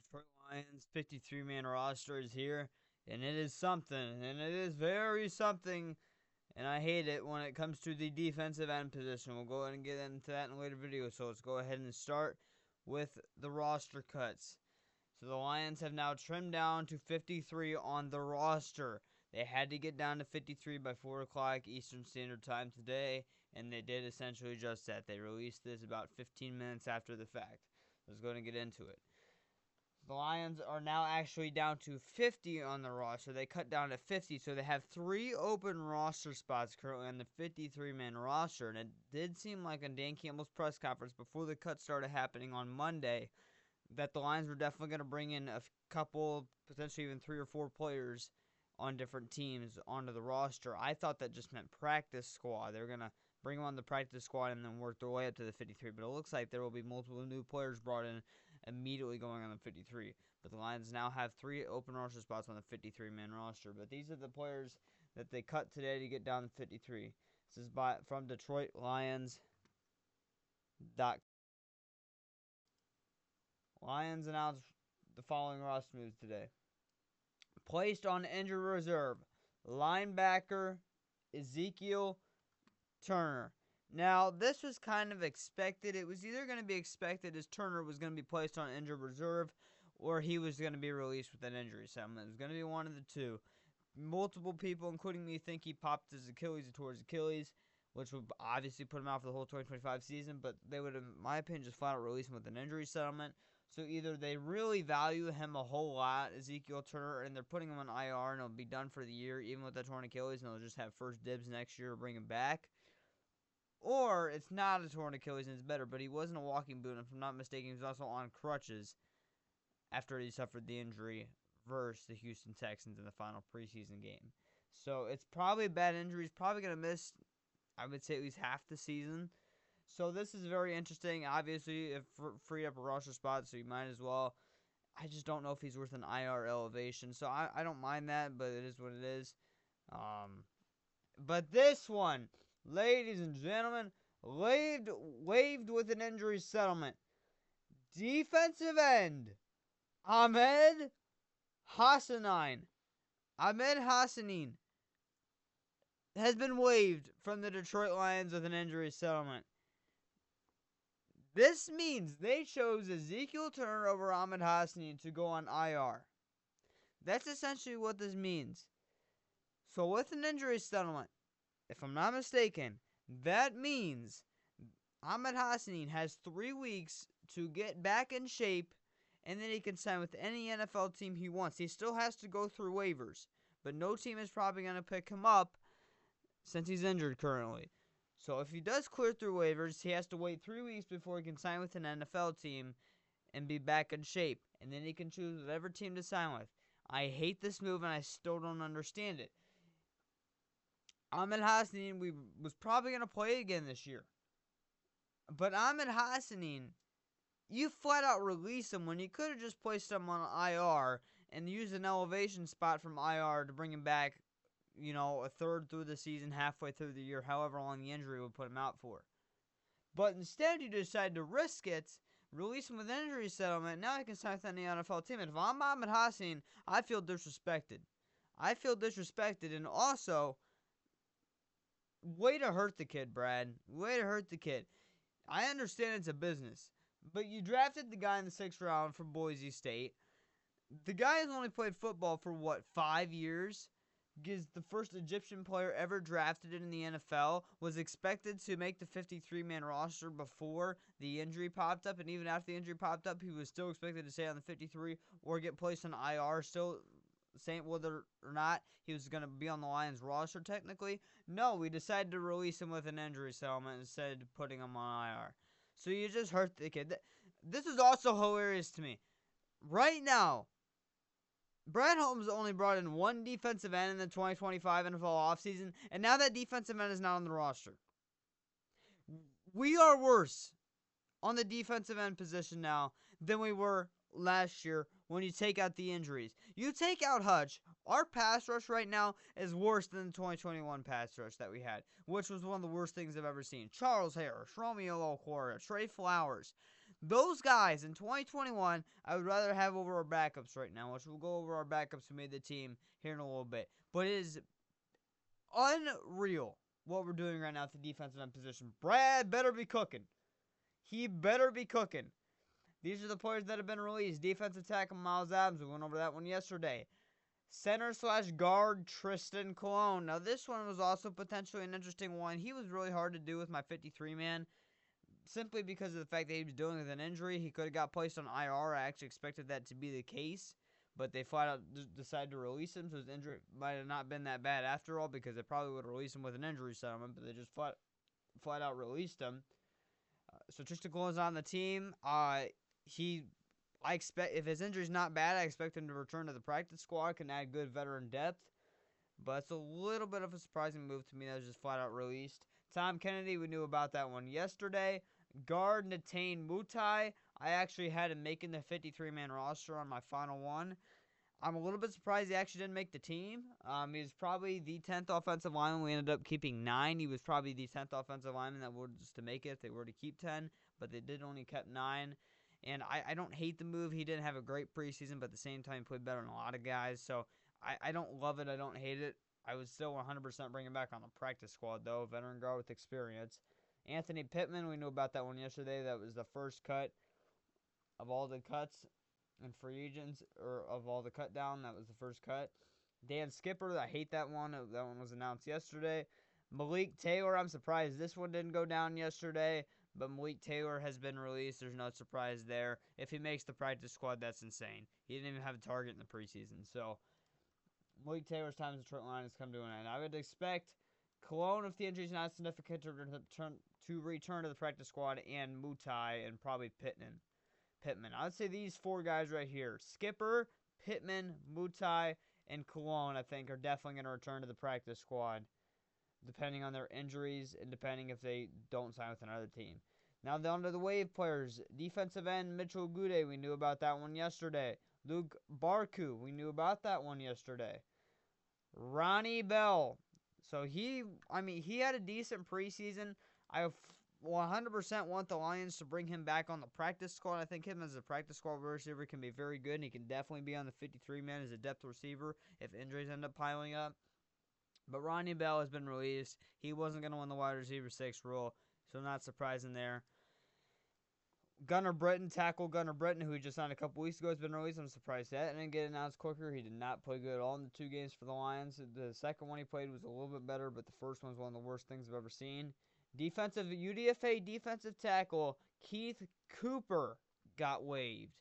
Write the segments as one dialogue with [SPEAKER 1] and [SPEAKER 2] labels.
[SPEAKER 1] Detroit Lions 53-man roster is here, and it is something, and it is very something, and I hate it when it comes to the defensive end position. We'll go ahead and get into that in a later video, so let's go ahead and start with the roster cuts. So the Lions have now trimmed down to 53 on the roster. They had to get down to 53 by 4 o'clock Eastern Standard Time today, and they did essentially just that. They released this about 15 minutes after the fact. Let's go ahead and get into it. The Lions are now actually down to 50 on the roster. They cut down to 50, so they have 3 open roster spots currently on the 53-man roster. And it did seem like on Dan Campbell's press conference before the cut started happening on Monday that the Lions were definitely going to bring in a couple, potentially even 3 or 4 players on different teams onto the roster. I thought that just meant practice squad. They were going to bring them on the practice squad and then work their way up to the 53. But it looks like there will be multiple new players brought in immediately going on the 53. But the Lions now have 3 open roster spots on the 53-man roster. But these are the players that they cut today to get down to 53. This is from DetroitLions.com. Lions announced the following roster moves today. Placed on injured reserve, linebacker Ezekiel Turner. Now, this was kind of expected. It was either going to be expected as Turner was going to be placed on injured reserve or he was going to be released with an injury settlement. It was going to be one of the two. Multiple people, including me, think he popped his Achilles or tore his Achilles, which would obviously put him out for the whole 2025 season, but they would, in my opinion, just flat out release him with an injury settlement. So either they really value him a whole lot, Ezekiel Turner, and they're putting him on IR, and he'll be done for the year, even with that torn Achilles, and they'll just have first dibs next year to bring him back. Or it's not a torn Achilles and it's better, but he wasn't a walking boot, and if I'm not mistaken, he was also on crutches after he suffered the injury versus the Houston Texans in the final preseason game. So it's probably a bad injury. He's probably going to miss, I would say, at least half the season. So this is very interesting. Obviously, it freed up a roster spot, so you might as well. I just don't know if he's worth an IR elevation. So I don't mind that, but it is what it is. But this one, ladies and gentlemen, waived with an injury settlement. Defensive end, Ahmed Hassanein. Ahmed Hassanein has been waived from the Detroit Lions with an injury settlement. This means they chose Ezekiel Turner over Ahmed Hassanein to go on IR. That's essentially what this means. So with an injury settlement, if I'm not mistaken, that means Ahmed Hassanein has 3 weeks to get back in shape, and then he can sign with any NFL team he wants. He still has to go through waivers, but no team is probably going to pick him up since he's injured currently. So if he does clear through waivers, he has to wait 3 weeks before he can sign with an NFL team and be back in shape. And then he can choose whatever team to sign with. I hate this move, and I still don't understand it. Ahmed Hassanein was probably going to play again this year. But Ahmed Hassanein, you flat out release him when you could have just placed him on IR and used an elevation spot from IR to bring him back, a third through the season, halfway through the year, however long the injury would put him out for. But instead, you decide to risk it, release him with an injury settlement. Now he can sign with any NFL team. And if I'm Ahmed Hassanein, I feel disrespected. And also, way to hurt the kid, Brad. Way to hurt the kid. I understand it's a business, but you drafted the guy in the 6th round from Boise State. The guy has only played football for, 5 years? Is the first Egyptian player ever drafted in the NFL, was expected to make the 53-man roster before the injury popped up, and even after the injury popped up, he was still expected to stay on the 53 or get placed on IR, still saying whether or not he was going to be on the Lions roster technically. No, we decided to release him with an injury settlement instead of putting him on IR. So you just hurt the kid. This is also hilarious to me. Right now, Brad Holmes only brought in 1 defensive end in the 2025 NFL offseason, and now that defensive end is not on the roster. We are worse on the defensive end position now than we were last year when you take out the injuries. You take out Hutch, our pass rush right now is worse than the 2021 pass rush that we had, which was one of the worst things I've ever seen. Charles Harris, Romeo Okwara, Trey Flowers. Those guys in 2021, I would rather have over our backups right now, which we'll go over our backups who made the team here in a little bit. But it is unreal what we're doing right now at the defensive end position. Brad better be cooking. He better be cooking. These are the players that have been released. Defensive tackle Miles Adams. We went over that one yesterday. Center/guard Tristan Colon. Now, this one was also potentially an interesting one. He was really hard to do with my 53-man, simply because of the fact that he was dealing with an injury. He could have got placed on IR. I actually expected that to be the case, but they flat out decided to release him, so his injury might have not been that bad after all, because they probably would have released him with an injury settlement, but they just flat out released him. So Tristan Colon's on the team. I expect, if his injury's not bad, I expect him to return to the practice squad, can add good veteran depth. But it's a little bit of a surprising move to me that was just flat out released. Tom Kennedy, we knew about that one yesterday. Guard Natane Mutai, I actually had him making the 53-man roster on my final one. I'm a little bit surprised he actually didn't make the team. He was probably the 10th offensive lineman. We ended up keeping 9. He was probably the 10th offensive lineman that was to make it if they were to keep 10, but they did only keep 9. And I don't hate the move. He didn't have a great preseason, but at the same time, he played better than a lot of guys. So I don't love it. I don't hate it. I would still 100% bring him back on the practice squad, though. Veteran guard with experience. Anthony Pittman, we knew about that one yesterday. That was the first cut of all the cuts and free agents, or of all the cut down. That was the first cut. Dan Skipper, I hate that one. That one was announced yesterday. Malik Taylor, I'm surprised this one didn't go down yesterday. But Malik Taylor has been released. There's no surprise there. If he makes the practice squad, that's insane. He didn't even have a target in the preseason. So, Malik Taylor's time as a Detroit Lion has come to an end. I would expect Cologne, if the injury is not significant, to return to the practice squad, and Mutai, and probably Pittman. I would say these 4 guys right here, Skipper, Pittman, Mutai, and Cologne, I think, are definitely going to return to the practice squad, depending on their injuries and depending if they don't sign with another team. Now down to the wave players. Defensive end Mitchell Gude, we knew about that one yesterday. Luke Barku, we knew about that one yesterday. Ronnie Bell. So he had a decent preseason. I 100% want the Lions to bring him back on the practice squad. I think him as a practice squad receiver can be very good, and he can definitely be on the 53-man as a depth receiver if injuries end up piling up. But Ronnie Bell has been released. He wasn't going to win the wide receiver 6 role, so not surprising there. Gunnar Britton, tackle Gunnar Britton, who he just signed a couple weeks ago, has been released. I'm surprised that didn't get announced quicker. He did not play good at all in the 2 games for the Lions. The second one he played was a little bit better, but the first one was one of the worst things I've ever seen. UDFA defensive tackle Keith Cooper got waived.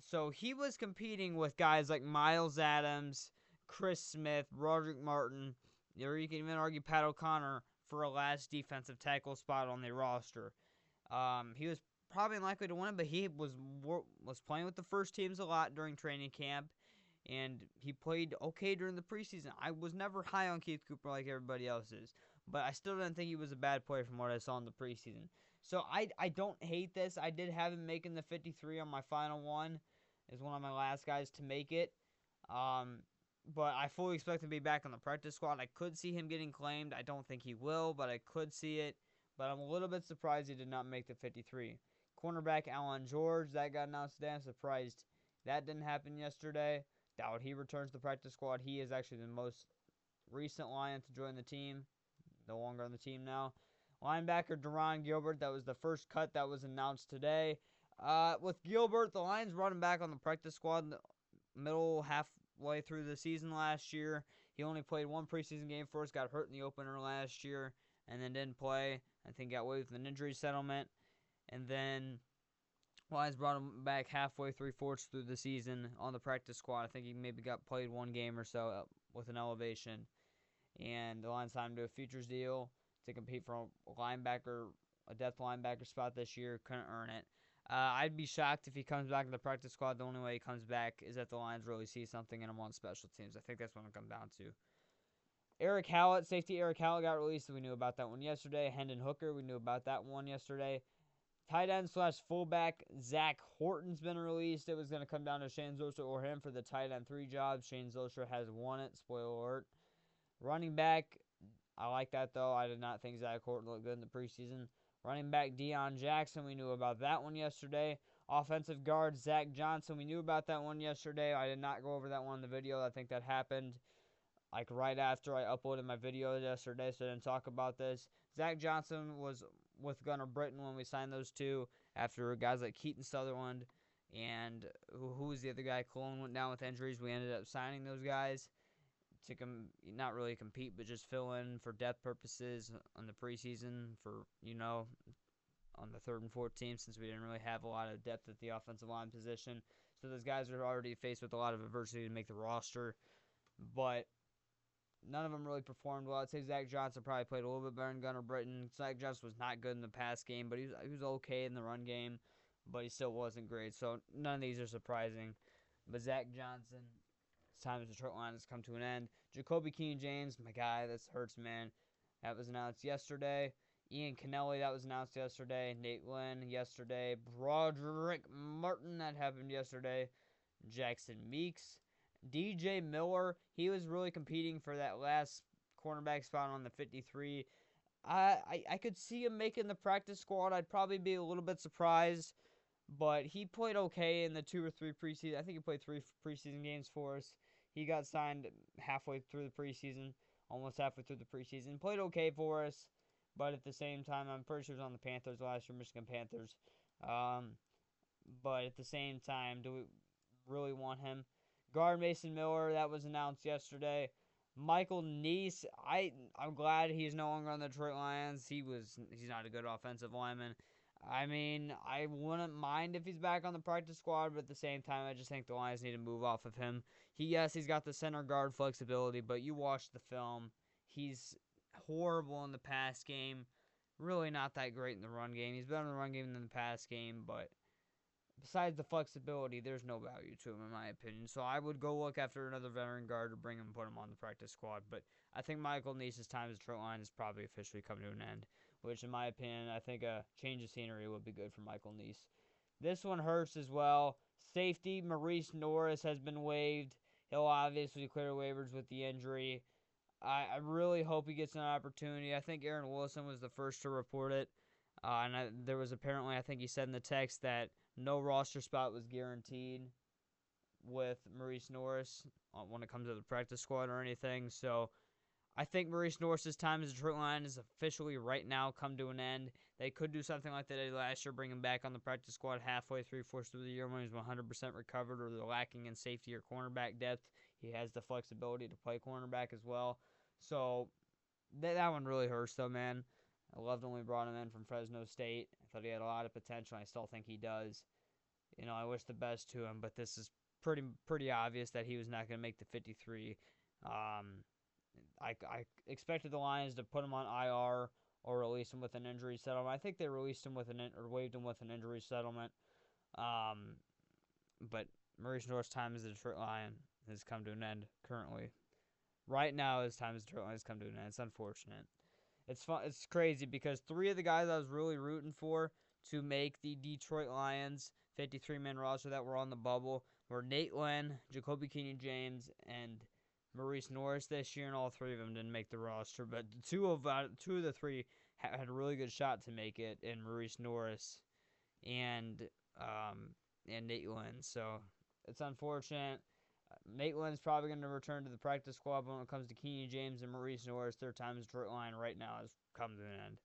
[SPEAKER 1] So he was competing with guys like Miles Adams, Chris Smith, Roderick Martin, or you can even argue Pat O'Connor for a last defensive tackle spot on the roster. He was probably unlikely to win it, but he was playing with the first teams a lot during training camp, and he played okay during the preseason. I was never high on Keith Cooper like everybody else is, but I still didn't think he was a bad player from what I saw in the preseason. So I don't hate this. I did have him making the 53 on my final one as one of my last guys to make it. But I fully expect him to be back on the practice squad. I could see him getting claimed. I don't think he will, but I could see it. But I'm a little bit surprised he did not make the 53. Cornerback Alan George, that got announced today. I'm surprised that didn't happen yesterday. Doubt he returns to the practice squad. He is actually the most recent Lion to join the team. No longer on the team now. Linebacker Deron Gilbert, that was the first cut that was announced today. With Gilbert, the Lions brought him back on the practice squad halfway through the season last year. He only played 1 preseason game for us, got hurt in the opener last year, and then didn't play. I think got waived with an injury settlement. And then Lions brought him back halfway, 3/4 through the season on the practice squad. I think he maybe got played 1 game or so with an elevation. And the Lions signed him to a futures deal to compete for a depth linebacker spot this year. Couldn't earn it. I'd be shocked if he comes back in the practice squad. The only way he comes back is that the Lions really see something in him on special teams. I think that's what it'll come down to. Eric Hallett, safety Eric Hallett got released. We knew about that one yesterday. Hendon Hooker, we knew about that one yesterday. Tight end / fullback Zach Horton's been released. It was going to come down to Shane Zosher or him for the tight end 3 job. Shane Zosher has won it. Spoiler alert. Running back, I like that though. I did not think Zach Horton looked good in the preseason. Running back Deion Jackson, we knew about that one yesterday. Offensive guard Zach Johnson, we knew about that one yesterday. I did not go over that one in the video. I think that happened like right after I uploaded my video yesterday, so I didn't talk about this. Zach Johnson was with Gunnar Britton when we signed those two after guys like Keaton Sutherland and who was the other guy? Cologne went down with injuries. We ended up signing those guys to not really compete, but just fill in for depth purposes on the preseason for, on the third and fourth team, since we didn't really have a lot of depth at the offensive line position. So those guys are already faced with a lot of adversity to make the roster. But none of them really performed well. I'd say Zach Johnson probably played a little bit better than Gunnar Britton. Zach Johnson was not good in the pass game, but he was okay in the run game, but he still wasn't great. So none of these are surprising. But Zach Johnson, his time as the Detroit Lions has come to an end. Jacoby King-James, my guy, that hurts, man. That was announced yesterday. Ian Kennelly, that was announced yesterday. Nate Lynn, yesterday. Broderick Martin, that happened yesterday. Jackson Meeks. DJ Miller, he was really competing for that last cornerback spot on the 53. I could see him making the practice squad. I'd probably be a little bit surprised, but he played okay in the 2 or 3 preseason. I think he played 3 preseason games for us. He got signed halfway through the preseason, almost halfway through the preseason. Played okay for us, but at the same time, I'm pretty sure he was on the Panthers last year, Michigan Panthers. But at the same time, do we really want him? Guard Mason Miller, that was announced yesterday. Michael Neese, I'm glad he's no longer on the Detroit Lions. He's not a good offensive lineman. I mean, I wouldn't mind if he's back on the practice squad, but at the same time, I just think the Lions need to move off of him. He's got the center guard flexibility, but you watch the film, he's horrible in the pass game. Really not that great in the run game. He's better in the run game than the pass game, but besides the flexibility, there's no value to him, in my opinion. So I would go look after another veteran guard to bring him and put him on the practice squad. But I think Michael Neese's time as a Detroit Lion is probably officially come to an end, which, in my opinion, I think a change of scenery would be good for Michael Neese. This one hurts as well. Safety Maurice Norris has been waived. He'll obviously clear waivers with the injury. I really hope he gets an opportunity. I think Aaron Wilson was the first to report it. There was apparently, I think he said in the text that no roster spot was guaranteed with Maurice Norris when it comes to the practice squad or anything. So I think Maurice Norris' time as a Detroit Lion is officially right now come to an end. They could do something like they did last year, bring him back on the practice squad halfway, 3/4 through the year when he's 100% recovered or they're lacking in safety or cornerback depth. He has the flexibility to play cornerback as well. So that one really hurts, though, man. I loved when we brought him in from Fresno State. I thought he had a lot of potential, and I still think he does. I wish the best to him, but this is pretty obvious that he was not going to make the 53. I expected the Lions to put him on IR or release him with an injury settlement. I think they released him or waived him with an injury settlement. But Maurice Norris' time as a Detroit Lion has come to an end currently. Right now, his time as a Detroit Lion has come to an end. It's unfortunate. It's fun. It's crazy because 3 of the guys I was really rooting for to make the Detroit Lions 53-man roster that were on the bubble were Nate Lynn, Jacoby King-James, and Maurice Norris this year, and all 3 of them didn't make the roster. But two of the 3 had a really good shot to make it, in Maurice Norris and Nate Lynn. So it's unfortunate. Nate Lynn's probably going to return to the practice squad, but when it comes to King-James and Maurice Norris, their time as Detroit Lion right now has come to an end.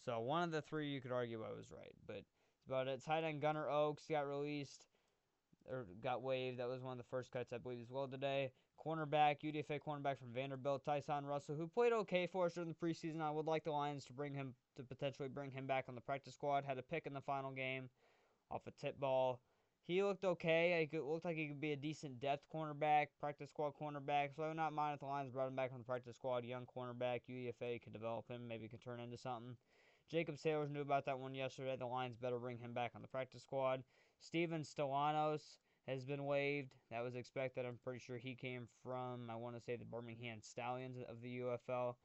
[SPEAKER 1] So one of the 3 you could argue I was right, but it's about it. Tight end Gunnar Oaks got released, or got waived. That was one of the first cuts, I believe, as well today. Cornerback, UDFA cornerback from Vanderbilt, Tyson Russell, who played okay for us during the preseason. I would like the Lions to potentially bring him back on the practice squad. Had a pick in the final game off a tip ball. He looked okay. It looked like he could be a decent depth cornerback, practice squad cornerback. So I would not mind if the Lions brought him back on the practice squad. Young cornerback, UDFA could develop him. Maybe could turn into something. Jacob Sailors knew about that one yesterday. The Lions better bring him back on the practice squad. Steven Stellanos has been waived. That was expected. I'm pretty sure he came from, I want to say, the Birmingham Stallions of the UFL.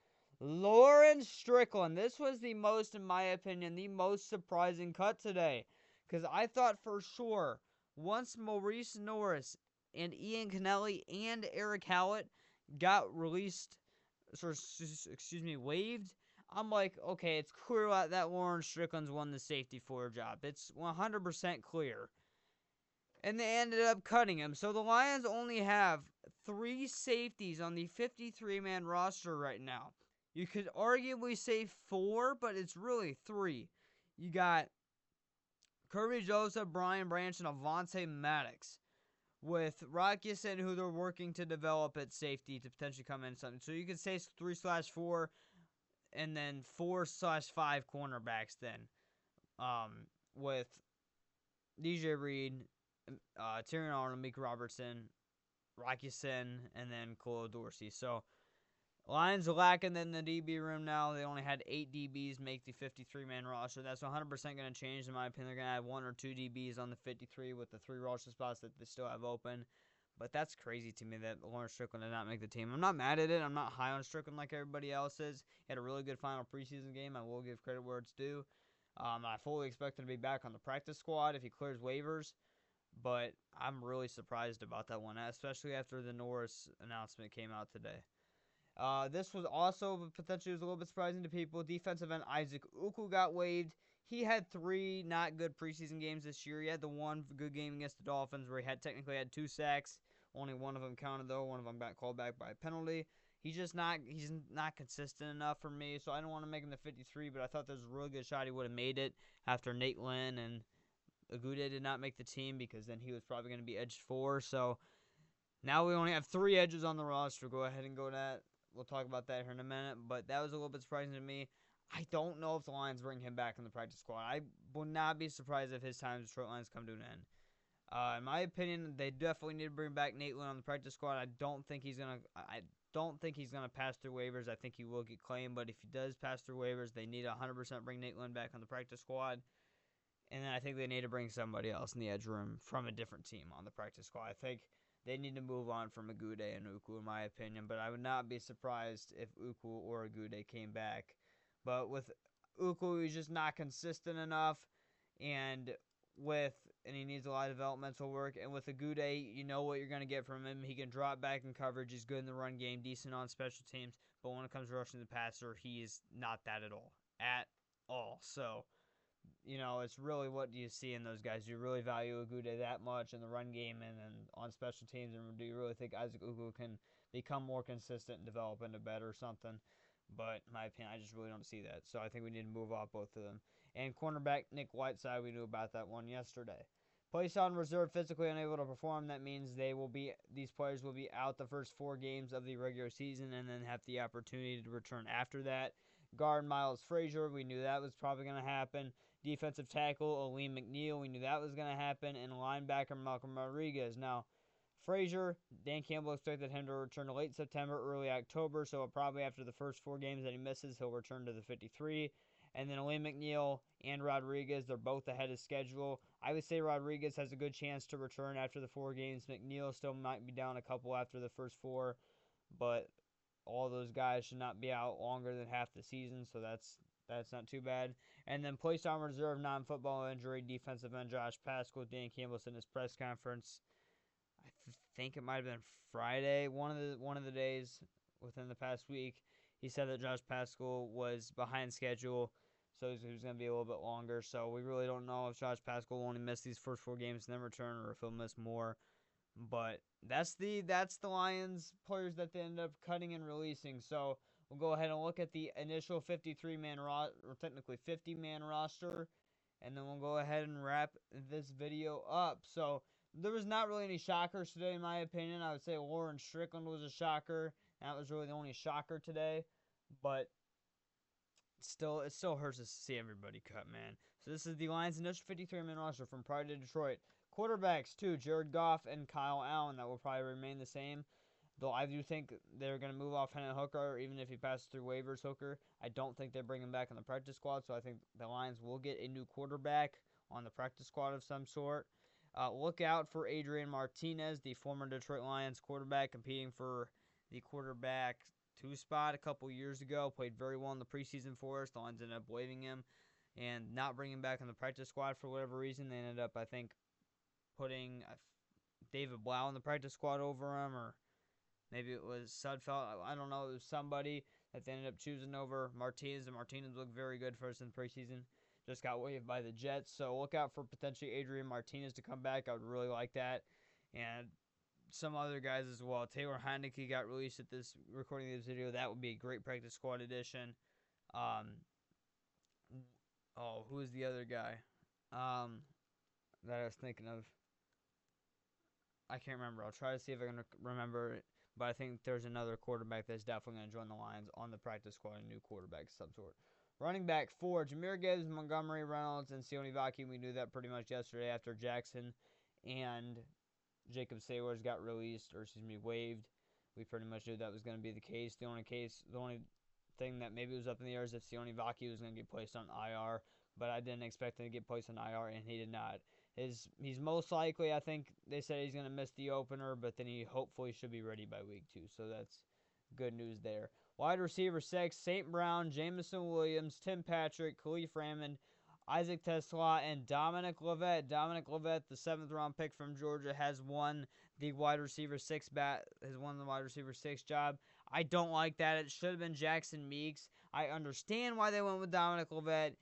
[SPEAKER 1] Lawrence Strickland. This was the most, in my opinion, the most surprising cut today. Because I thought for sure, once Maurice Norris and Ian Kennelly and Eric Hallett got waived, I'm like, okay, it's clear that Lauren Strickland's won the safety 4 job. It's 100% clear. And they ended up cutting him. So the Lions only have 3 safeties on the 53-man roster right now. You could arguably say 4, but it's really 3. You got Kirby Joseph, Brian Branch, and Avonte Maddox, with Rockison, who they're working to develop at safety to potentially come in something. So you could say 3/4, and then 4/5 cornerbacks then, with DJ Reed, Tyrion Arnold, Meek Robertson, Rockison, and then Cole Dorsey. So Lions are lacking in the DB room now. They only had 8 DBs make the 53-man roster. That's 100% going to change, in my opinion. They're going to have 1 or 2 DBs on the 53 with the 3 roster spots that they still have open. But that's crazy to me that Lawrence Strickland did not make the team. I'm not mad at it. I'm not high on Strickland like everybody else is. He had a really good final preseason game. I will give credit where it's due. I fully expect him to be back on the practice squad if he clears waivers. But I'm really surprised about that one, especially after the Norris announcement came out today. This was also potentially was a little bit surprising to people. Defensive end Isaac Uku got waived. He had 3 not good preseason games this year. He had the one good game against the Dolphins where he technically had 2 sacks. Only one of them counted though. One of them got called back by a penalty. He's not consistent enough for me, so I don't want to make him the 53. But I thought there was a really good shot he would have made it after Nate Lynn and Agude did not make the team, because then he was probably going to be edge 4. So now we only have 3 edges on the roster. Go ahead and go to that. We'll talk about that here in a minute, but that was a little bit surprising to me. I don't know if the Lions bring him back in the practice squad. I would not be surprised if his time with Detroit Lions come to an end. In my opinion, they definitely need to bring back Nate Lynn on the practice squad. I don't think he's gonna pass through waivers. I think he will get claimed, but if he does pass through waivers, they need to 100% bring Nate Lynn back on the practice squad. And then I think they need to bring somebody else in the edge room from a different team on the practice squad. I think they need to move on from Agude and Uku, in my opinion. But I would not be surprised if Uku or Agude came back. But with Uku, he's just not consistent enough. And he needs a lot of developmental work. And with Agude, you know what you're going to get from him. He can drop back in coverage. He's good in the run game, decent on special teams. But when it comes to rushing the passer, he's not that at all. At all. So it's really what do you see in those guys? Do you really value Agude that much in the run game and then on special teams? And do you really think Isaac Uku can become more consistent and develop into better or something? But in my opinion, I just really don't see that. So I think we need to move off both of them. And cornerback Nick Whiteside, we knew about that one yesterday. Placed on reserve, physically unable to perform. That means these players will be out the first 4 games of the regular season and then have the opportunity to return after that. Guard Miles Frazier, we knew that was probably going to happen. Defensive tackle Aleem McNeil, we knew that was going to happen. And linebacker Malcolm Rodriguez. Now, Frazier, Dan Campbell expected him to return late September, early October. So probably after the first 4 games that he misses, he'll return to the 53. And then Aleem McNeil and Rodriguez, they're both ahead of schedule. I would say Rodriguez has a good chance to return after the 4 games. McNeil still might be down a couple after the first 4. But all those guys should not be out longer than half the season. So that's not too bad. And then placed on reserve, non-football injury, defensive end Josh Paschal. Dan Campbell said in his press conference, I think it might have been Friday, one of the days within the past week, he said that Josh Paschal was behind schedule, so he was going to be a little bit longer. So we really don't know if Josh Paschal will only miss these first 4 games and then return, or if he'll miss more. But that's the Lions players that they ended up cutting and releasing. So we'll go ahead and look at the initial 53-man or technically 50-man roster, and then we'll go ahead and wrap this video up. So there was not really any shockers today, in my opinion. I would say Lauren Strickland was a shocker. That was really the only shocker today. But it still hurts to see everybody cut, man. So this is the Lions' initial 53-man roster from prior to Detroit. Quarterbacks, 2, Jared Goff and Kyle Allen. That will probably remain the same. Though I do think they're going to move off Hendon Hooker, even if he passes through waivers Hooker. I don't think they bring him back on the practice squad, so I think the Lions will get a new quarterback on the practice squad of some sort. Look out for Adrian Martinez, the former Detroit Lions quarterback, competing for the quarterback 2 spot a couple years ago. Played very well in the preseason for us. The Lions ended up waiving him and not bringing him back on the practice squad for whatever reason. They ended up, I think, putting David Blau on the practice squad over him, or maybe it was Sudfeld. I don't know. It was somebody. that they ended up choosing over Martinez, and Martinez looked very good for us in the preseason. Just got waived by the Jets, so look out for potentially Adrian Martinez to come back. I would really like that. And some other guys as well. Taylor Heineke got released at this recording of this video. That would be a great practice squad addition. Who is the other guy that I was thinking of? I can't remember. I'll try to see if I can remember it. But I think there's another quarterback that's definitely going to join the Lions on the practice squad, a new quarterback of some sort. Running back 4, Jahmyr Gibbs, Montgomery, Reynolds, and Sione Vaki. We knew that pretty much yesterday after Jackson and Jacob Saylors got waived. We pretty much knew that was going to be the case. The only thing that maybe was up in the air is if Sione Vaki was going to get placed on IR, but I didn't expect him to get placed on IR, and he did not. He's most likely, I think they said he's going to miss the opener, but then he hopefully should be ready by week 2, so that's good news there. Wide receiver 6, St. Brown, Jameson Williams, Tim Patrick, Khalif Raymond, Isaac Tesla, and Dominic Lovett. Dominic Lovett, the 7th-round pick from Georgia, has won the wide receiver 6 job. I don't like that. It should have been Jackson Meeks. I understand why they went with Dominic Lovett,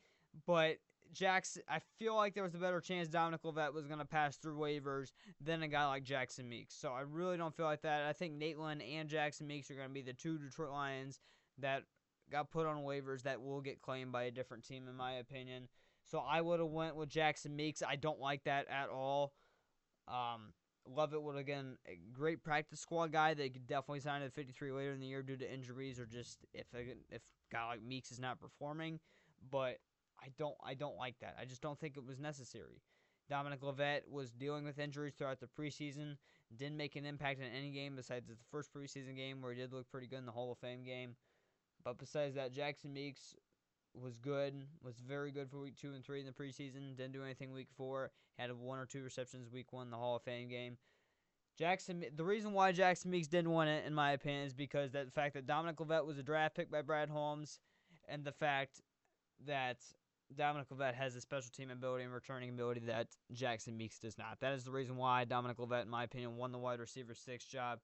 [SPEAKER 1] but I feel like there was a better chance Dominic Lovett was going to pass through waivers than a guy like Jackson Meeks. So I really don't feel like that. I think Nate Lynn and Jackson Meeks are going to be the 2 Detroit Lions that got put on waivers that will get claimed by a different team, in my opinion. So I would have went with Jackson Meeks. I don't like that at all. Lovett would, again, a great practice squad guy. They could definitely sign to 53 later in the year due to injuries or just if a guy like Meeks is not performing. But I don't like that. I just don't think it was necessary. Dominic Lovett was dealing with injuries throughout the preseason. Didn't make an impact in any game besides the first preseason game where he did look pretty good in the Hall of Fame game. But besides that, Jackson Meeks was good, was very good for week 2 and 3 in the preseason. Didn't do anything week 4. Had 1 or 2 receptions week 1 in the Hall of Fame game. The reason why Jackson Meeks didn't win it, in my opinion, is because the fact that Dominic Lovett was a draft pick by Brad Holmes, and the fact that Dominic Lovett has a special team ability and returning ability that Jackson Meeks does not. That is the reason why Dominic Lovett, in my opinion, won the wide receiver 6 job.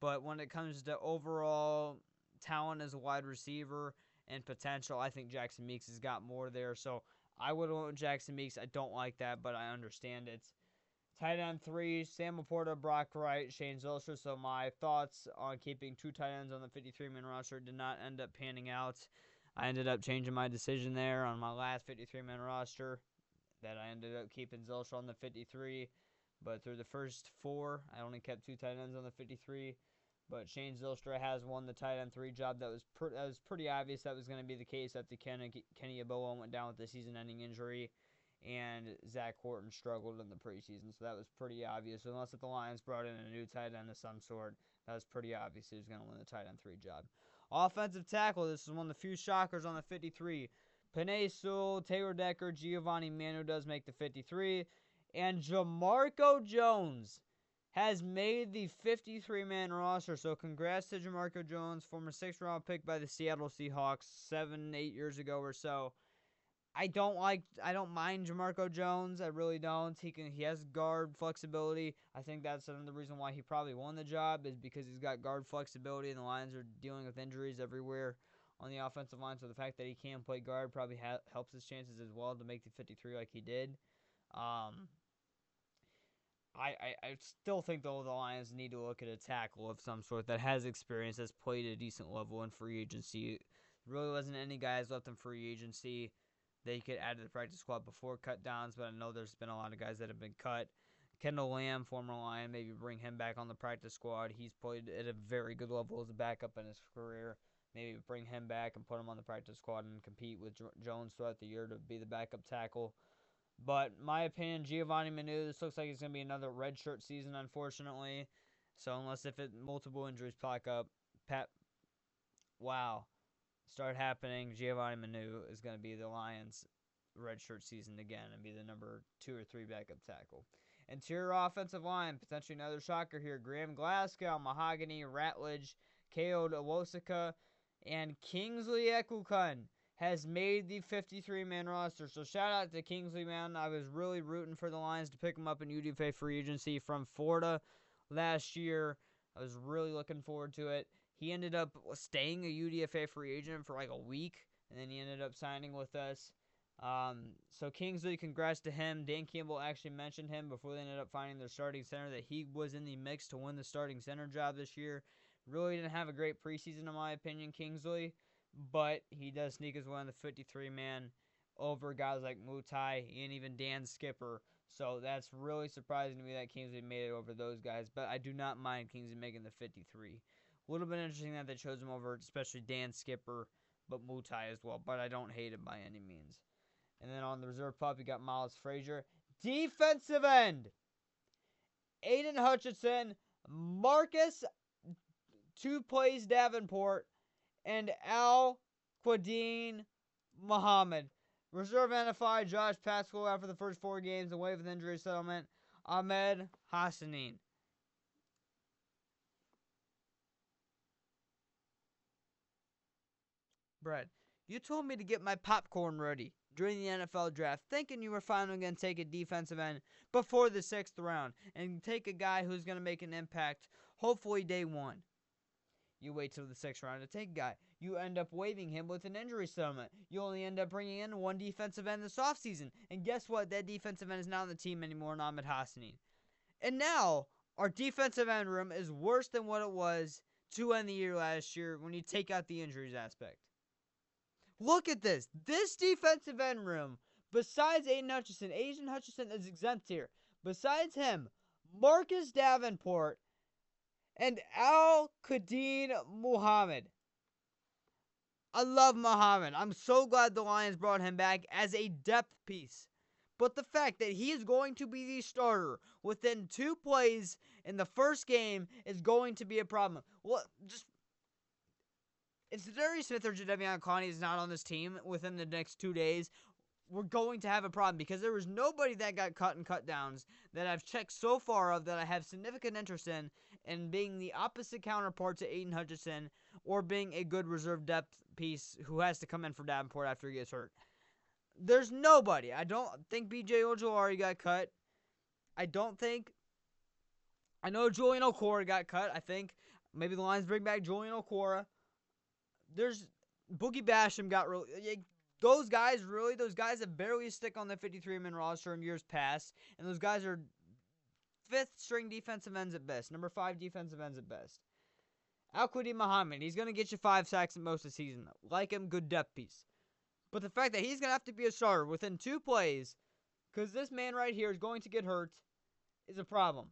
[SPEAKER 1] But when it comes to overall talent as a wide receiver and potential, I think Jackson Meeks has got more there. So I would have went with Jackson Meeks. I don't like that, but I understand it. Tight end 3, Sam Laporta, Brock Wright, Shane Zylstra. So my thoughts on keeping 2 tight ends on the 53-man roster did not end up panning out. I ended up changing my decision there on my last 53-man roster that I ended up keeping Zylstra on the 53. But through the first 4, I only kept 2 tight ends on the 53. But Shane Zylstra has won the tight end 3 job. That was pretty obvious that was going to be the case after Kenny Yeboah went down with the season-ending injury, and Zach Horton struggled in the preseason. So that was pretty obvious. Unless if the Lions brought in a new tight end of some sort, that was pretty obvious he was going to win the tight end 3 job. Offensive tackle, this is one of the few shockers on the 53. Penei Sewell, Taylor Decker, Giovanni Manu does make the 53. And Jamarco Jones has made the 53-man roster. So congrats to Jamarco Jones, former 6th-round pick by the Seattle Seahawks 7-8 years ago or so. I don't mind Jamarco Jones. I really don't. He has guard flexibility. I think that's another reason why he probably won the job is because he's got guard flexibility, and the Lions are dealing with injuries everywhere on the offensive line. So the fact that he can play guard probably helps his chances as well to make the 53 like he did. I still think, though, the Lions need to look at a tackle of some sort that has experience, has played at a decent level in free agency. There really wasn't any guys left in free agency that you could add to the practice squad before cutdowns, but I know there's been a lot of guys that have been cut. Kendall Lamb, former Lion, maybe bring him back on the practice squad. He's played at a very good level as a backup in his career. Maybe bring him back and put him on the practice squad and compete with Jones throughout the year to be the backup tackle. But my opinion, Giovanni Manu, this looks like it's going to be another redshirt season, unfortunately. So unless multiple injuries start happening, Giovanni Manu is going to be the Lions' redshirt season again and be the number 2 or 3 backup tackle. Interior offensive line, potentially another shocker here. Graham Glasgow, Mahogany, Ratledge, Ko Owosika, and Kingsley Ekukun has made the 53-man roster. So shout out to Kingsley, man. I was really rooting for the Lions to pick him up in UDFA free agency from Florida last year. I was really looking forward to it. He ended up staying a UDFA free agent for like a week, and then he ended up signing with us. So Kingsley, congrats to him. Dan Campbell actually mentioned him before they ended up finding their starting center, that he was in the mix to win the starting center job this year. Really didn't have a great preseason, in my opinion, Kingsley, but he does sneak his way on the 53-man over guys like Mutai and even Dan Skipper. So that's really surprising to me that Kingsley made it over those guys, but I do not mind Kingsley making the 53. A little bit interesting that they chose him over, especially Dan Skipper, but Mutai as well, but I don't hate him by any means. And then on the reserve pup, you got Miles Frazier. Defensive end, Aiden Hutchinson, Marcus 2 plays Davenport, and Al Quadine Muhammad. Reserve NFI, Josh Pascal after the first 4 games away with injury settlement. Ahmed Hassanein. Brett, you told me to get my popcorn ready during the NFL draft, thinking you were finally going to take a defensive end before the 6th round and take a guy who's going to make an impact, hopefully day 1. You wait till the 6th round to take a guy. You end up waiving him with an injury settlement. You only end up bringing in 1 defensive end this offseason. And guess what? That defensive end is not on the team anymore, Ahmed Hassanein. And now, our defensive end room is worse than what it was to end the year last year when you take out the injuries aspect. Look at this. This defensive end room, besides Aiden Hutchinson is exempt here. Besides him, Marcus Davenport and Al Qadin Muhammad. I love Muhammad. I'm so glad the Lions brought him back as a depth piece. But the fact that he is going to be the starter within 2 plays in the first game is going to be a problem. Well, just if Za'Darius Smith or Jadeveon Clowney is not on this team within the next 2 days, we're going to have a problem, because there was nobody that got cut and cut downs that I've checked so far of that I have significant interest in being the opposite counterpart to Aiden Hutchinson or being a good reserve depth piece who has to come in for Davenport after he gets hurt. There's nobody. I don't think B.J. Ojolari got cut. I know Julian Okora got cut. I think maybe the Lions bring back Julian Okora. There's Boogie Basham got really. Those guys have barely stick on the 53-man roster in years past, and those guys are 5th-string defensive ends at best, number 5 defensive ends at best. Al-Quadin Muhammad, he's going to get you 5 sacks at most of the season. Like him, good depth piece. But the fact that he's going to have to be a starter within 2 plays, because this man right here is going to get hurt, is a problem.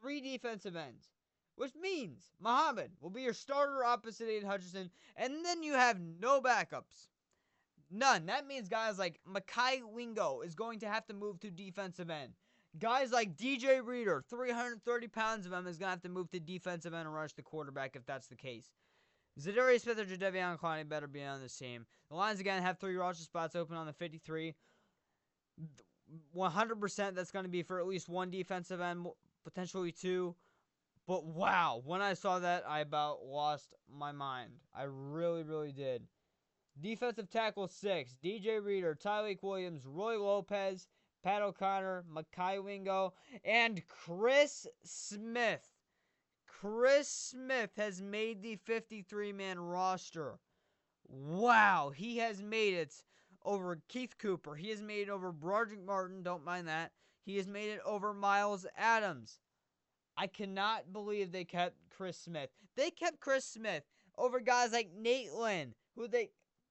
[SPEAKER 1] 3 defensive ends. Which means Muhammad will be your starter opposite Aiden Hutchinson, and then you have no backups. None. That means guys like Makai Wingo is going to have to move to defensive end. Guys like DJ Reader, 330 pounds of him, is going to have to move to defensive end and rush the quarterback if that's the case. Za'Darius Smith or Jadeveon Clowney better be on this team. The Lions again have 3 roster spots open on the 53. 100% that's going to be for at least 1 defensive end, potentially 2. But wow, when I saw that, I about lost my mind. I really, really did. Defensive tackle 6, DJ Reader, Tyleik Williams, Roy Lopez, Pat O'Connor, Makai Wingo, and Chris Smith. Chris Smith has made the 53-man roster. Wow, he has made it over Keith Cooper. He has made it over Broderick Martin, don't mind that. He has made it over Miles Adams. I cannot believe they kept Chris Smith. They kept Chris Smith over guys like Nate Lynn,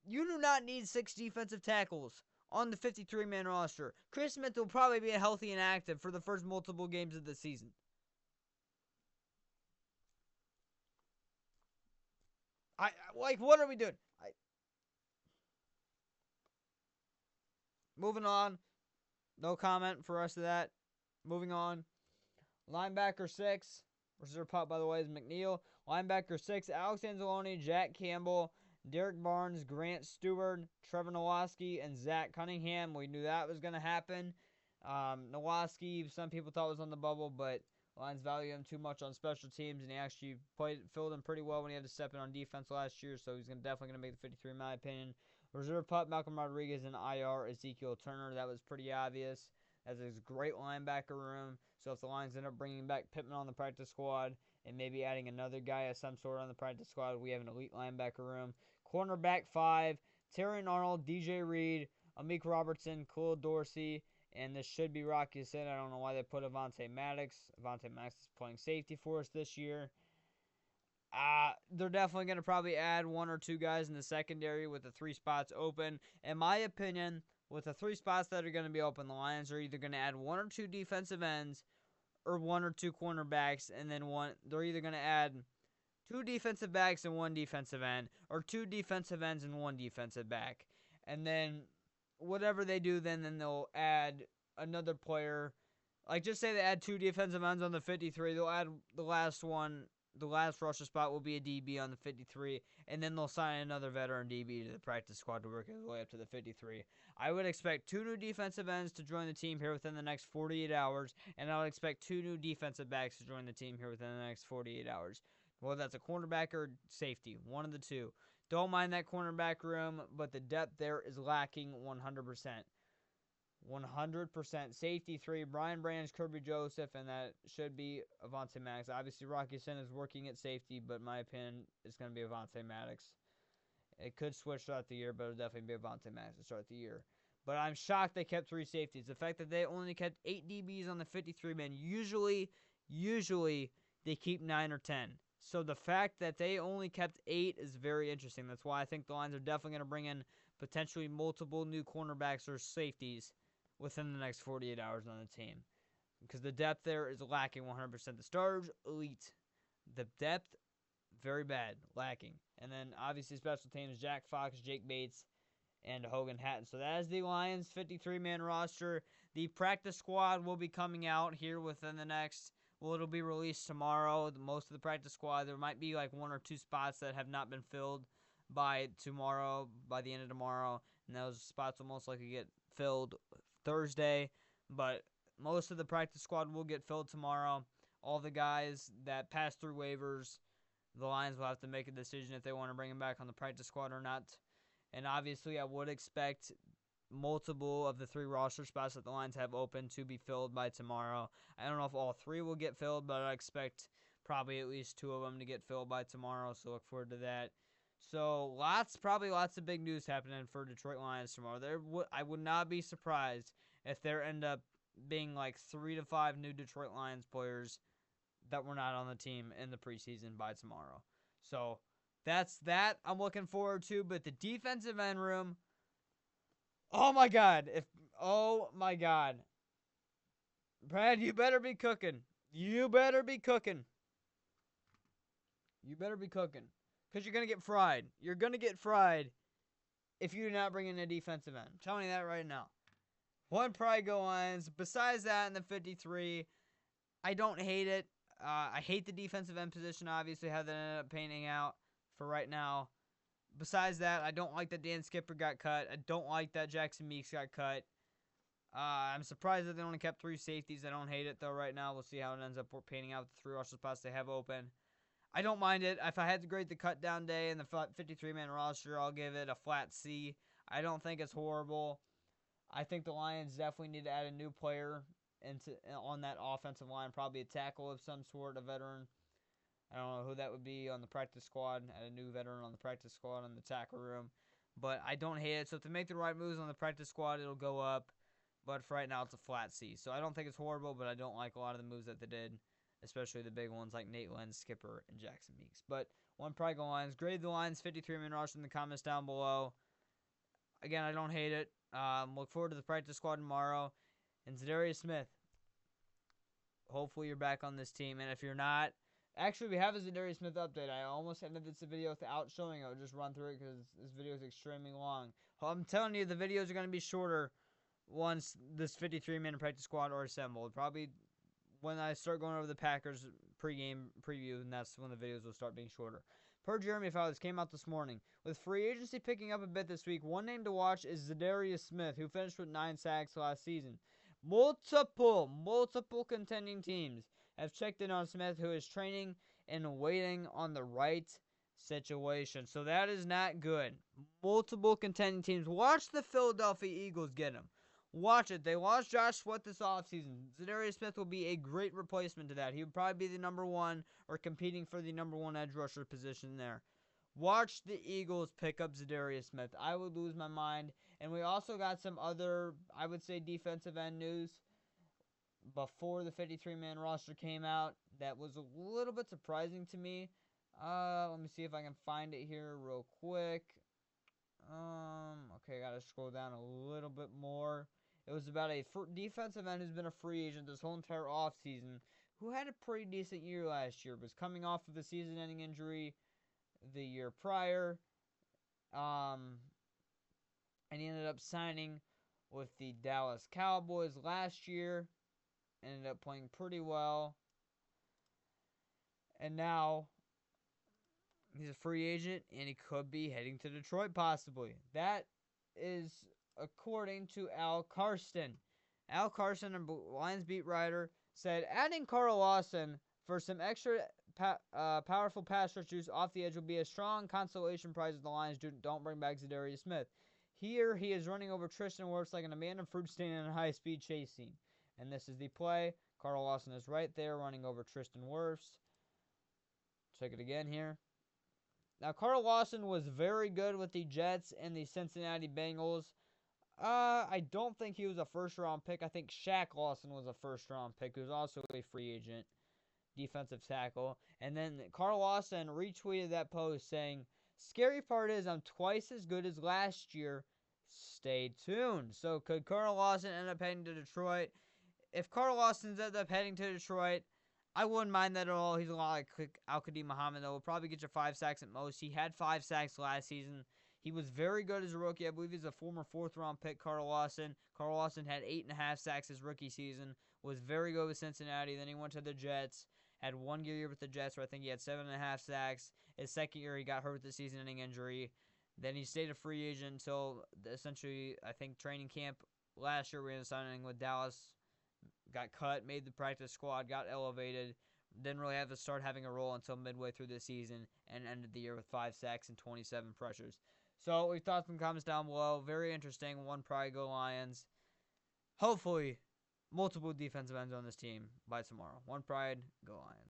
[SPEAKER 1] you do not need 6 defensive tackles on the 53-man roster. Chris Smith will probably be healthy and active for the first multiple games of the season. What are we doing? Moving on. No comment for the rest of that. Moving on. Linebacker 6, reserve pup, by the way, is McNeil. Linebacker 6, Alex Anzalone, Jack Campbell, Derek Barnes, Grant Stewart, Trevor Nowaski, and Zach Cunningham. We knew that was going to happen. Nowaski, some people thought was on the bubble, but Lions value him too much on special teams, and he actually filled in pretty well when he had to step in on defense last year, so he's definitely going to make the 53 in my opinion. Reserve pup, Malcolm Rodriguez, and IR, Ezekiel Turner. That was pretty obvious. That's a great linebacker room. So if the Lions end up bringing back Pittman on the practice squad and maybe adding another guy of some sort on the practice squad, we have an elite linebacker room. Cornerback 5, Terry Arnold, DJ Reed, Amik Robertson, Khalil Dorsey, and this should be Rocky Sin. I don't know why they put Avonte Maddox. Avonte Maddox is playing safety for us this year. They're definitely going to probably add 1 or 2 guys in the secondary with the 3 spots open. In my opinion, with the 3 spots that are going to be open, the Lions are either going to add 1 or 2 defensive ends or 1 or 2 cornerbacks, and then they're either going to add 2 defensive backs and 1 defensive end, or 2 defensive ends and 1 defensive back. And then whatever they do, then they'll add another player. Like, just say they add 2 defensive ends on the 53, they'll add the last one. The last rusher spot will be a DB on the 53, and then they'll sign another veteran DB to the practice squad to work his way up to the 53. I would expect 2 new defensive ends to join the team here within the next 48 hours, and I would expect 2 new defensive backs to join the team here within the next 48 hours. Whether that's a cornerback or safety, one of the two. Don't mind that cornerback room, but the depth there is lacking 100%. 100%. Safety 3, Brian Branch, Kirby Joseph, and that should be Avonte Maddox. Obviously, Rocky Sin is working at safety, but in my opinion, it's going to be Avonte Maddox. It could switch throughout the year, but it'll definitely be Avonte Maddox to start the year. But I'm shocked they kept 3 safeties. The fact that they only kept 8 DBs on the 53-man, usually they keep 9 or 10. So the fact that they only kept 8 is very interesting. That's why I think the Lions are definitely going to bring in potentially multiple new cornerbacks or safeties within the next 48 hours on the team. Because the depth there is lacking 100%. The starters, elite. The depth, very bad, lacking. And then, obviously, special teams, Jack Fox, Jake Bates, and Hogan Hatton. So that is the Lions' 53-man roster. The practice squad will be coming out here within the next... Well, it'll be released tomorrow. Most of the practice squad, there might be like 1 or 2 spots that have not been filled by tomorrow, by the end of tomorrow. And those spots will most likely get filled Thursday, but most of the practice squad will get filled tomorrow. All the guys that pass through waivers, the Lions will have to make a decision if they want to bring them back on the practice squad or not. And obviously, I would expect multiple of the 3 roster spots that the Lions have open to be filled by tomorrow. I don't know if all 3 will get filled, but I expect probably at least 2 of them to get filled by tomorrow, so look forward to that. So, probably lots of big news happening for Detroit Lions tomorrow. I would not be surprised if there end up being like 3 to 5 new Detroit Lions players that were not on the team in the preseason by tomorrow. So, that's that I'm looking forward to. But the defensive end room, oh my God. Brad, you better be cooking. You better be cooking. Because you're going to get fried. You're going to get fried if you do not bring in a defensive end. I'm telling you that right now. One probably go Lions. Besides that, in the 53, I don't hate it. I hate the defensive end position, obviously, how that ended up painting out for right now. Besides that, I don't like that Dan Skipper got cut. I don't like that Jackson Meeks got cut. I'm surprised that they only kept 3 safeties. I don't hate it, though, right now. We'll see how it ends up painting out with the 3 roster spots they have open. I don't mind it. If I had to grade the cutdown day and the 53-man roster, I'll give it a flat C. I don't think it's horrible. I think the Lions definitely need to add a new player on that offensive line, probably a tackle of some sort, a veteran. I don't know who that would be on the practice squad. Add a new veteran on the practice squad in the tackle room. But I don't hate it. So if they make the right moves on the practice squad, it'll go up. But for right now, it's a flat C. So I don't think it's horrible, but I don't like a lot of the moves that they did. Especially the big ones like Nate Lynn, Skipper, and Jackson Meeks. But one probably go Lions. Grade the Lions 53-man roster in the comments down below. Again, I don't hate it. Look forward to the practice squad tomorrow. And Za'Darius Smith, hopefully you're back on this team. And if you're not, actually we have a Za'Darius Smith update. I almost ended this video without showing it. I'll just run through it because this video is extremely long. I'm telling you, the videos are going to be shorter once this 53-man practice squad are assembled. Probably when I start going over the Packers pregame preview, and that's when the videos will start being shorter. Per Jeremy Fowler, came out this morning. With free agency picking up a bit this week, one name to watch is Za'Darius Smith, who finished with 9 sacks last season. Multiple contending teams have checked in on Smith, who is training and waiting on the right situation. So that is not good. Multiple contending teams. Watch the Philadelphia Eagles get him. Watch it. They lost Josh Sweat this offseason. Za'Darius Smith will be a great replacement to that. He would probably be the number one or competing for the number one edge rusher position there. Watch the Eagles pick up Za'Darius Smith. I would lose my mind. And we also got some other, I would say, defensive end news before the 53-man roster came out that was a little bit surprising to me. Let me see if I can find it here real quick. Okay, I gotta scroll down a little bit more. It was about a defensive end who's been a free agent this whole entire offseason, who had a pretty decent year last year, was coming off of a season-ending injury the year prior. And he ended up signing with the Dallas Cowboys last year. Ended up playing pretty well. And now he's a free agent, and he could be heading to Detroit possibly. That is according to Al Karsten. Al Karsten, a Lions beat writer, said adding Carl Lawson for some extra powerful pass rush juice off the edge will be a strong consolation prize if the Lions don't bring back Za'Darius Smith. Here, he is running over Tristan Wirfs like an abandoned fruit stand in a high-speed chase scene. And this is the play. Carl Lawson is right there running over Tristan Wirfs. Check it again here. Now, Carl Lawson was very good with the Jets and the Cincinnati Bengals. I don't think he was a first-round pick. I think Shaq Lawson was a first-round pick, who's also a free agent defensive tackle. And then Carl Lawson retweeted that post saying, "Scary part is I'm twice as good as last year. Stay tuned." So could Carl Lawson end up heading to Detroit? If Carl Lawson ends up heading to Detroit, I wouldn't mind that at all. He's a lot like Al-Qadim Muhammad, though. Will probably get you 5 sacks at most. He had 5 sacks last season. He was very good as a rookie. I believe he's a former 4th-round pick, Carl Lawson. Carl Lawson had 8.5 sacks his rookie season. Was very good with Cincinnati. Then he went to the Jets. Had 1 year with the Jets where I think he had 7.5 sacks. His second year, he got hurt with the season-ending injury. Then he stayed a free agent until essentially, I think, training camp last year. We ended up signing with Dallas. Got cut, made the practice squad, got elevated. Didn't really have to start having a role until midway through the season and ended the year with 5 sacks and 27 pressures. So, we've thought some comments down below. Very interesting. One pride, go Lions. Hopefully, multiple defensive ends on this team by tomorrow. One pride, go Lions.